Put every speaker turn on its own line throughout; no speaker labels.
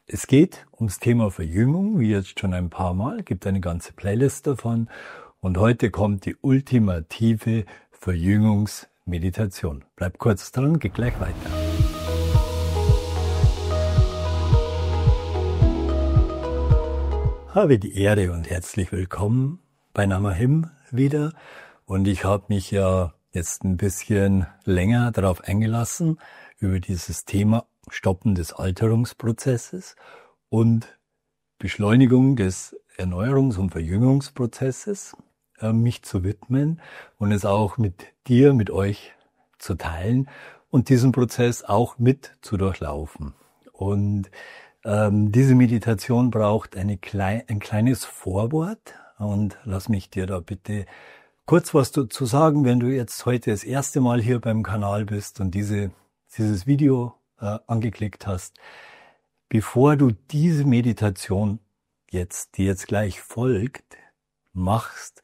Es geht ums Thema Verjüngung, wie jetzt schon ein paar Mal, gibt eine ganze Playlist davon. Und heute kommt die ultimative Verjüngungsmeditation. Bleib kurz dran, geht gleich weiter. Habe die Ehre und herzlich willkommen bei Namahim wieder. Und ich habe mich ja jetzt ein bisschen länger darauf eingelassen, über dieses Thema Stoppen des Alterungsprozesses und Beschleunigung des Erneuerungs- und Verjüngungsprozesses mich zu widmen und es auch mit dir, mit euch zu teilen und diesen Prozess auch mit zu durchlaufen. Und diese Meditation braucht ein kleines Vorwort und lass mich dir da bitte kurz was dazu sagen, wenn du jetzt heute das erste Mal hier beim Kanal bist und dieses Video angeklickt hast. Bevor du diese Meditation die jetzt gleich folgt, machst,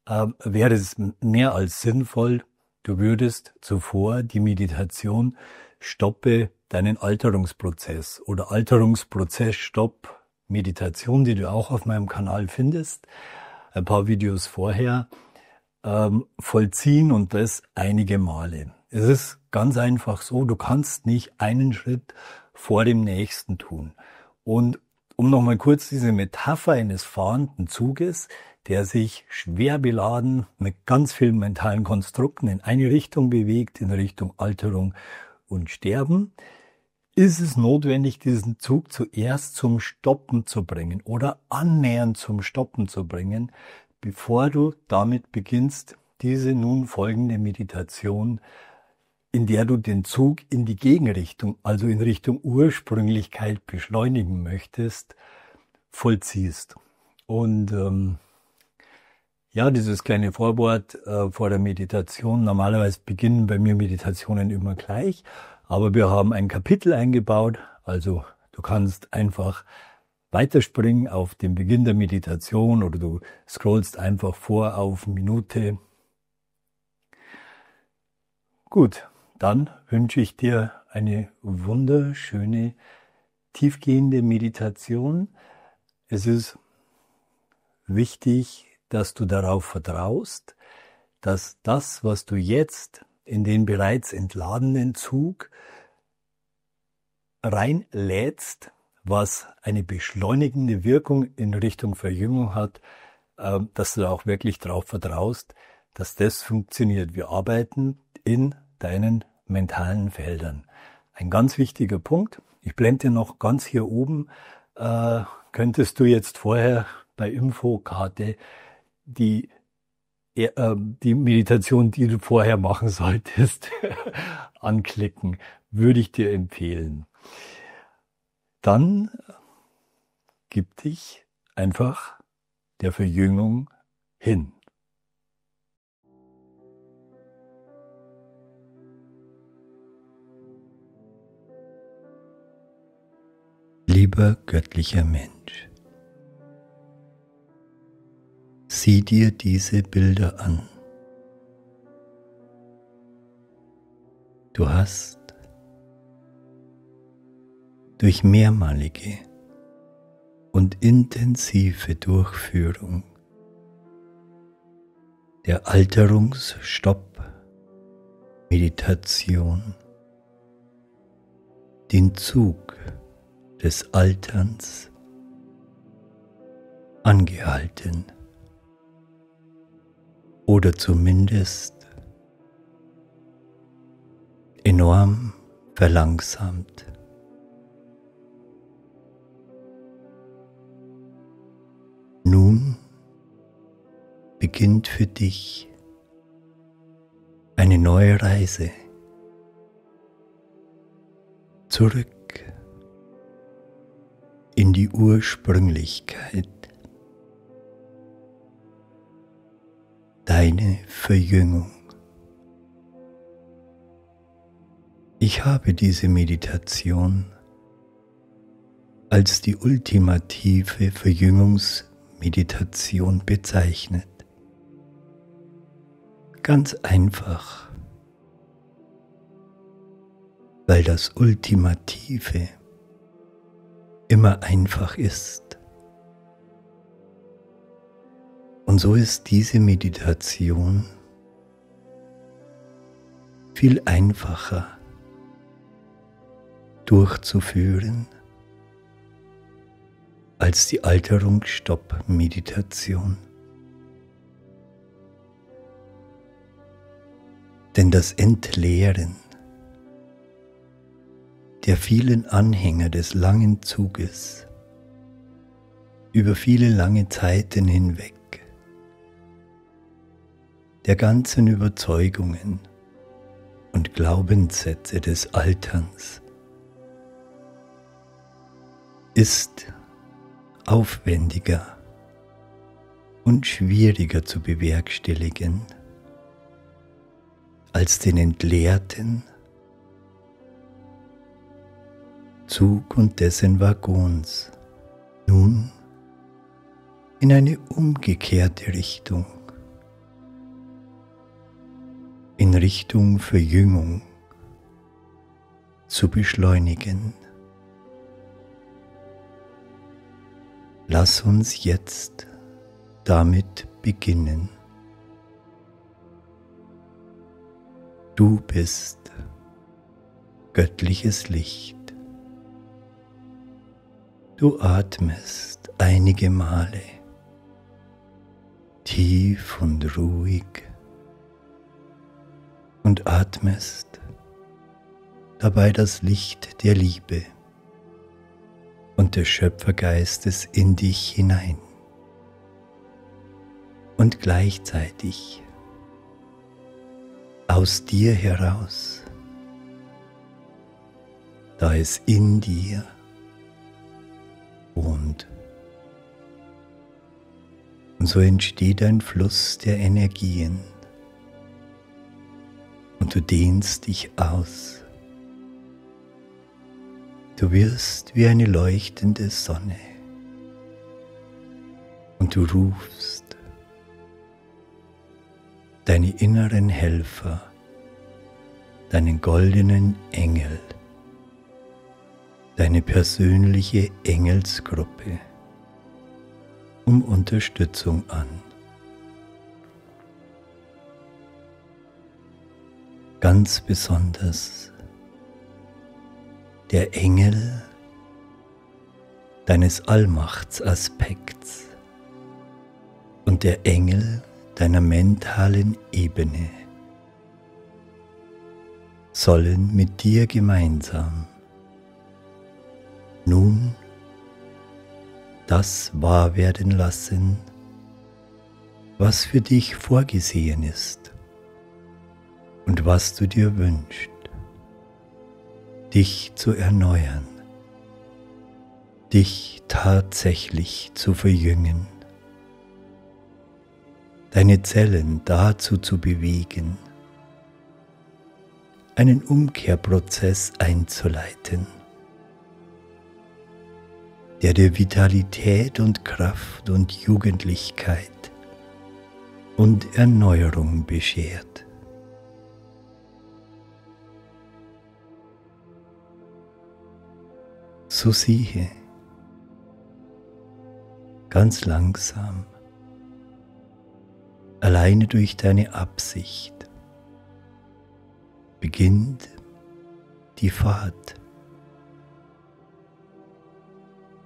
wäre es mehr als sinnvoll, du würdest zuvor die Meditation Stoppe deinen Alterungsprozess oder Alterungsprozess Stopp Meditation, die du auch auf meinem Kanal findest, ein paar Videos vorher, vollziehen und das einige Male. Es ist ganz einfach so, du kannst nicht einen Schritt vor dem nächsten tun. Und um nochmal kurz diese Metapher eines fahrenden Zuges, der sich schwer beladen mit ganz vielen mentalen Konstrukten in eine Richtung bewegt, in Richtung Alterung und Sterben, ist es notwendig, diesen Zug zuerst zum Stoppen zu bringen oder annähernd zum Stoppen zu bringen, bevor du damit beginnst, diese nun folgende Meditation, in der du den Zug in die Gegenrichtung, also in Richtung Ursprünglichkeit beschleunigen möchtest, vollziehst. Und dieses kleine Vorwort vor der Meditation. Normalerweise beginnen bei mir Meditationen immer gleich, aber wir haben ein Kapitel eingebaut, also du kannst einfach weiterspringen auf den Beginn der Meditation oder du scrollst einfach vor auf Minute. Gut, dann wünsche ich dir eine wunderschöne, tiefgehende Meditation. Es ist wichtig, dass du darauf vertraust, dass das, was du jetzt in den bereits entladenen Zug reinlädst, was eine beschleunigende Wirkung in Richtung Verjüngung hat, dass du auch wirklich darauf vertraust, dass das funktioniert. Wir arbeiten in deinen mentalen Feldern. Ein ganz wichtiger Punkt. Ich blende dir noch ganz hier oben, könntest du jetzt vorher bei Infokarte die Meditation, die du vorher machen solltest, anklicken. Würde ich dir empfehlen. Dann gib dich einfach der Verjüngung hin. Lieber göttlicher Mensch, sieh dir diese Bilder an. Du hast durch mehrmalige und intensive Durchführung der Alterungsstopp-Meditation den Zug des Alterns angehalten oder zumindest enorm verlangsamt. Nun beginnt für dich eine neue Reise zurück in die Ursprünglichkeit, deine Verjüngung. Ich habe diese Meditation als die ultimative Verjüngungsmeditation bezeichnet. Ganz einfach, weil das Ultimative immer einfach ist. Und so ist diese Meditation viel einfacher durchzuführen als die Alterungsstopp-Meditation. Denn das Entleeren der vielen Anhänger des langen Zuges über viele lange Zeiten hinweg, der ganzen Überzeugungen und Glaubenssätze des Alterns, ist aufwendiger und schwieriger zu bewerkstelligen als den entleerten Zug und dessen Waggons nun in eine umgekehrte Richtung, in Richtung Verjüngung zu beschleunigen. Lass uns jetzt damit beginnen. Du bist göttliches Licht. Du atmest einige Male tief und ruhig und atmest dabei das Licht der Liebe und des Schöpfergeistes in dich hinein. Und gleichzeitig aus dir heraus, da es in dir wohnt. Und so entsteht ein Fluss der Energien und du dehnst dich aus. Du wirst wie eine leuchtende Sonne und du rufst deine inneren Helfer, deinen goldenen Engel, deine persönliche Engelsgruppe um Unterstützung an. Ganz besonders der Engel deines Allmachtsaspekts und der Engel deiner mentalen Ebene sollen mit dir gemeinsam nun das wahr werden lassen, was für dich vorgesehen ist und was du dir wünschst, dich zu erneuern, dich tatsächlich zu verjüngen, deine Zellen dazu zu bewegen, einen Umkehrprozess einzuleiten, der dir Vitalität und Kraft und Jugendlichkeit und Erneuerung beschert. So siehe, ganz langsam, alleine durch deine Absicht, beginnt die Fahrt.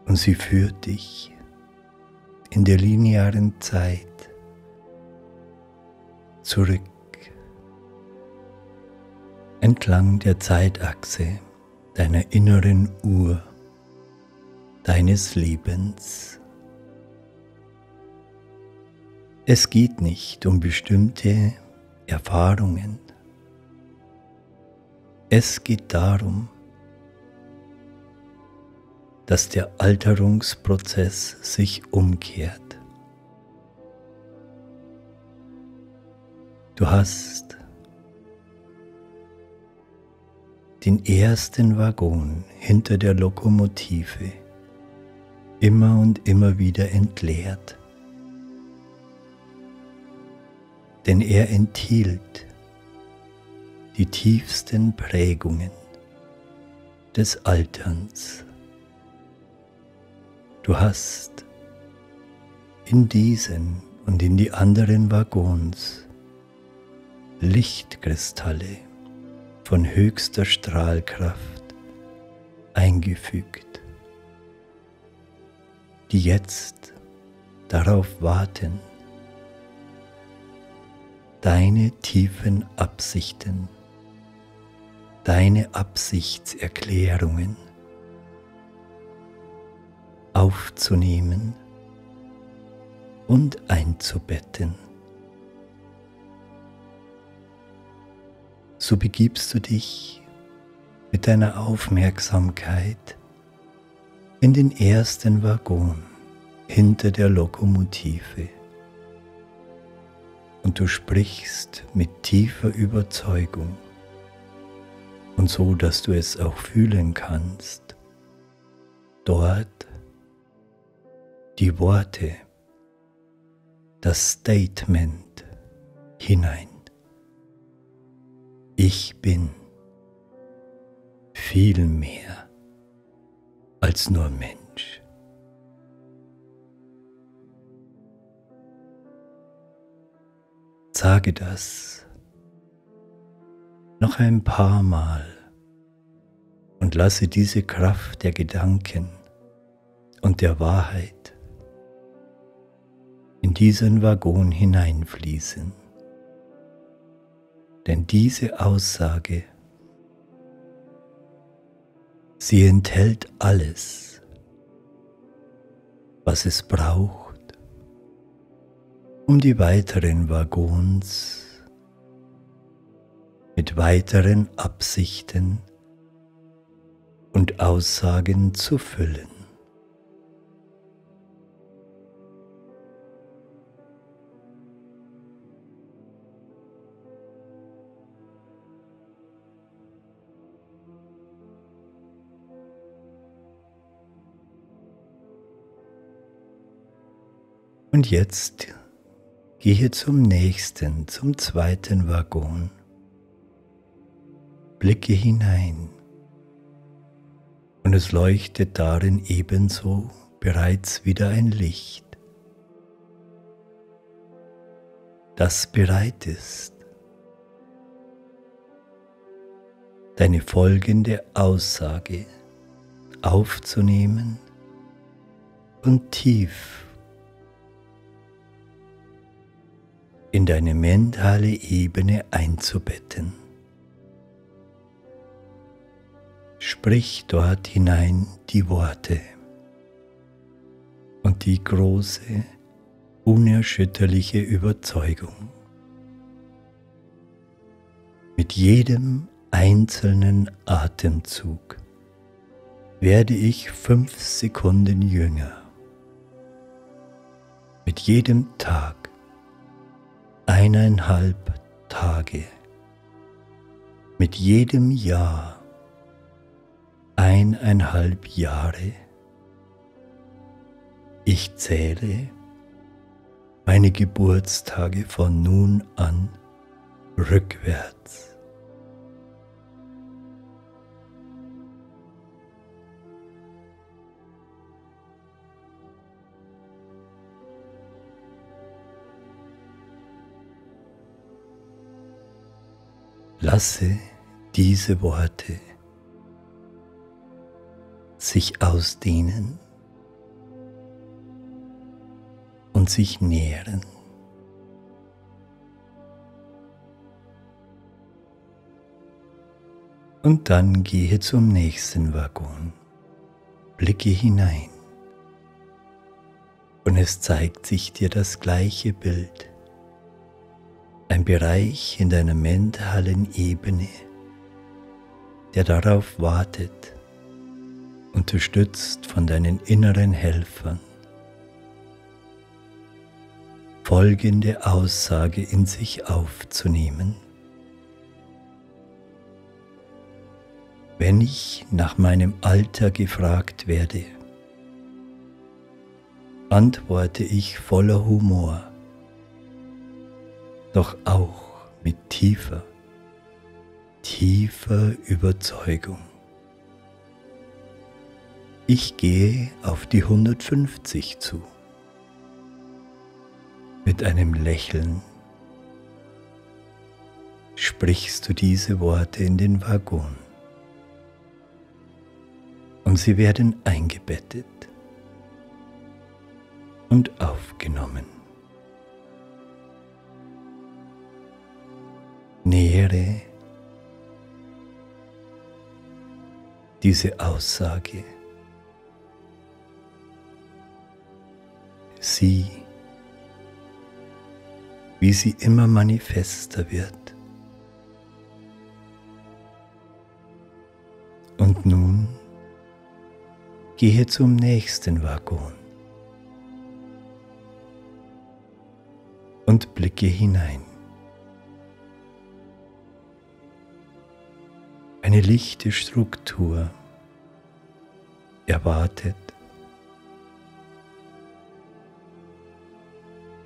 Und sie führt dich in der linearen Zeit zurück, entlang der Zeitachse deiner inneren Uhr, deines Lebens. Es geht nicht um bestimmte Erfahrungen. Es geht darum, dass der Alterungsprozess sich umkehrt. Du hast den ersten Waggon hinter der Lokomotive immer und immer wieder entleert, denn er enthielt die tiefsten Prägungen des Alterns. Du hast in diesen und in die anderen Waggons Lichtkristalle von höchster Strahlkraft eingefügt, die jetzt darauf warten, deine tiefen Absichten, deine Absichtserklärungen aufzunehmen und einzubetten. So begibst du dich mit deiner Aufmerksamkeit in den ersten Waggon hinter der Lokomotive und du sprichst mit tiefer Überzeugung und so, dass du es auch fühlen kannst, dort die Worte, das Statement hinein. Ich bin viel mehr als nur Mensch. Sage das noch ein paar Mal und lasse diese Kraft der Gedanken und der Wahrheit in diesen Waggon hineinfließen. Denn diese Aussage, sie enthält alles, was es braucht, um die weiteren Waggons mit weiteren Absichten und Aussagen zu füllen. Und jetzt gehe zum nächsten, zum zweiten Waggon. Blicke hinein und es leuchtet darin ebenso bereits wieder ein Licht, das bereit ist, deine folgende Aussage aufzunehmen und tief in deine mentale Ebene einzubetten. Sprich dort hinein die Worte und die große, unerschütterliche Überzeugung. Mit jedem einzelnen Atemzug werde ich 5 Sekunden jünger. Mit jedem Tag 1,5 Tage, mit jedem Jahr 1,5 Jahre. Ich zähle meine Geburtstage von nun an rückwärts. Lasse diese Worte sich ausdehnen und sich nähren. Und dann gehe zum nächsten Waggon, blicke hinein und es zeigt sich dir das gleiche Bild. Ein Bereich in deiner mentalen Ebene, der darauf wartet, unterstützt von deinen inneren Helfern, folgende Aussage in sich aufzunehmen. Wenn ich nach meinem Alter gefragt werde, antworte ich voller Humor, doch auch mit tiefer Überzeugung. Ich gehe auf die 150 zu. Mit einem Lächeln sprichst du diese Worte in den Waggon und sie werden eingebettet und aufgenommen. Nähere diese Aussage. Sieh, wie sie immer manifester wird. Und nun gehe zum nächsten Waggon und blicke hinein. Eine lichte Struktur erwartet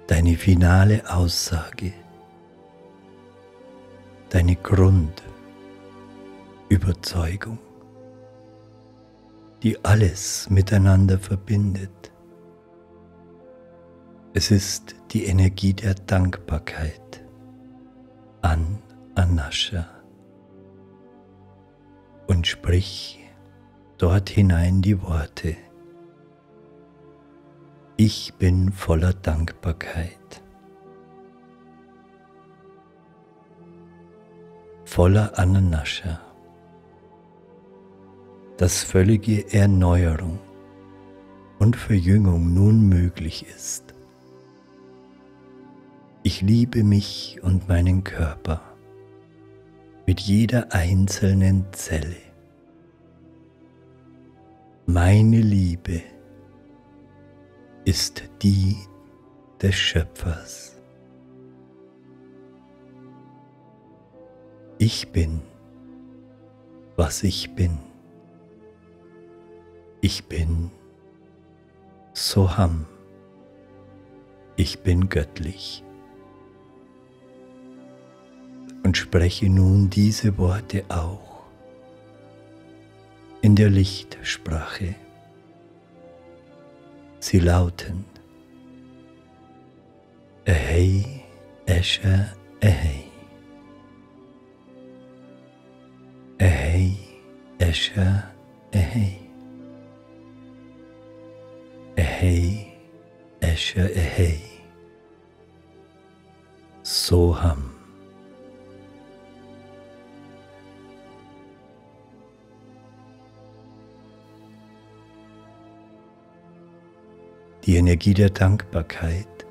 deine finale Aussage, deine Grundüberzeugung, die alles miteinander verbindet. Es ist die Energie der Dankbarkeit an Anascha. Und sprich dort hinein die Worte: Ich bin voller Dankbarkeit, voller Ananascha, dass völlige Erneuerung und Verjüngung nun möglich ist. Ich liebe mich und meinen Körper mit jeder einzelnen Zelle. Meine Liebe ist die des Schöpfers. Ich bin, was ich bin. Ich bin Soham. Ich bin göttlich. Und spreche nun diese Worte auch in der Lichtsprache. Sie lauten: Ehei, Esha, Ehei. Ehei, Esha, Ehei. Ehei, Esha, Ehei. Soham. Die Energie der Dankbarkeit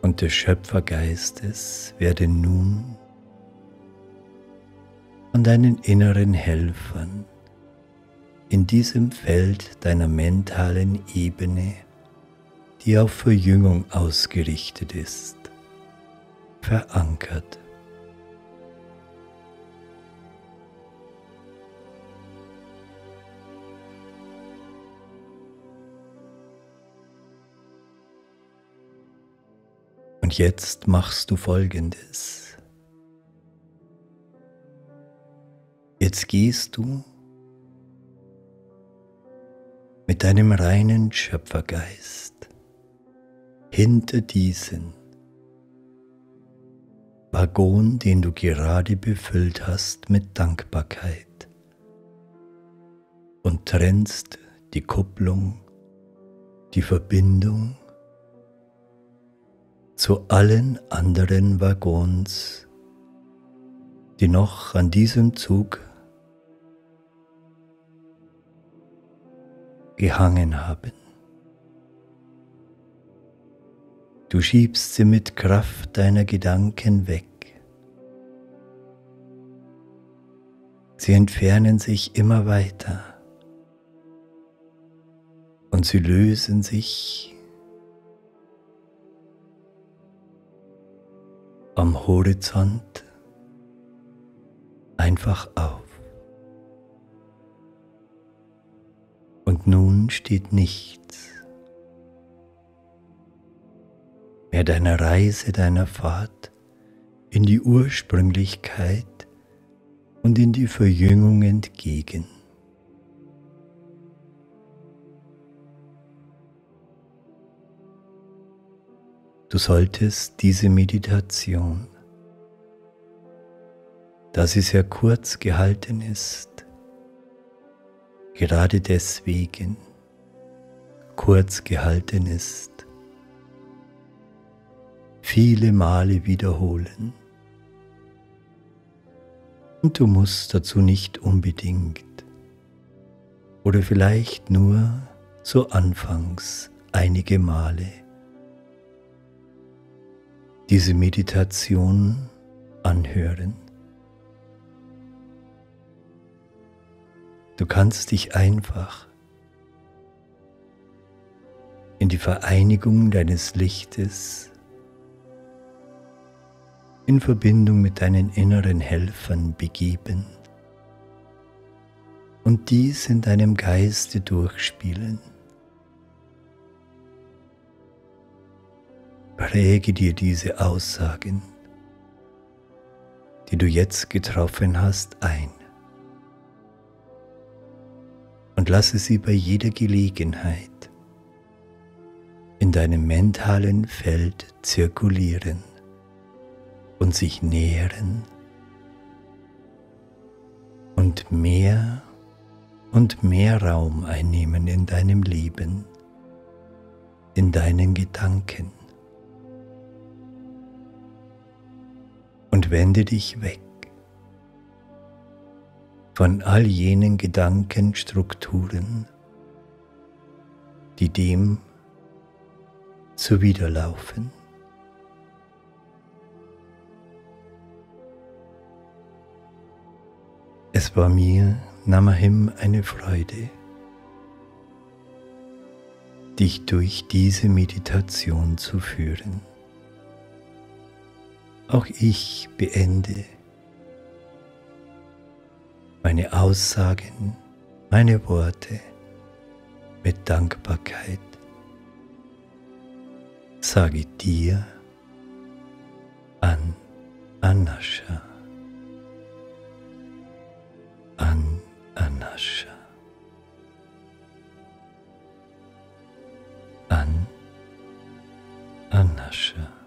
und des Schöpfergeistes werden nun von deinen inneren Helfern in diesem Feld deiner mentalen Ebene, die auf Verjüngung ausgerichtet ist, verankert. Und jetzt machst du Folgendes. Jetzt gehst du mit deinem reinen Schöpfergeist hinter diesen Waggon, den du gerade befüllt hast mit Dankbarkeit, und trennst die Kupplung, die Verbindung zu allen anderen Waggons, die noch an diesem Zug gehangen haben. Du schiebst sie mit Kraft deiner Gedanken weg. Sie entfernen sich immer weiter und sie lösen sich am Horizont einfach auf. Und nun steht nichts mehr deiner Reise, deiner Fahrt in die Ursprünglichkeit und in die Verjüngung entgegen. Du solltest diese Meditation, da sie sehr kurz gehalten ist, gerade deswegen kurz gehalten ist, viele Male wiederholen. Und du musst dazu nicht unbedingt oder vielleicht nur so anfangs einige Male diese Meditation anhören. Du kannst dich einfach in die Vereinigung deines Lichtes in Verbindung mit deinen inneren Helfern begeben und dies in deinem Geiste durchspielen. Präge dir diese Aussagen, die du jetzt getroffen hast, ein und lasse sie bei jeder Gelegenheit in deinem mentalen Feld zirkulieren und sich nähren und mehr Raum einnehmen in deinem Leben, in deinen Gedanken. Und wende dich weg von all jenen Gedankenstrukturen, die dem zuwiderlaufen. Es war mir, Namahim, eine Freude, dich durch diese Meditation zu führen. Auch ich beende meine Aussagen, meine Worte mit Dankbarkeit. Sage dir an Anascha. An Anascha. An Anascha.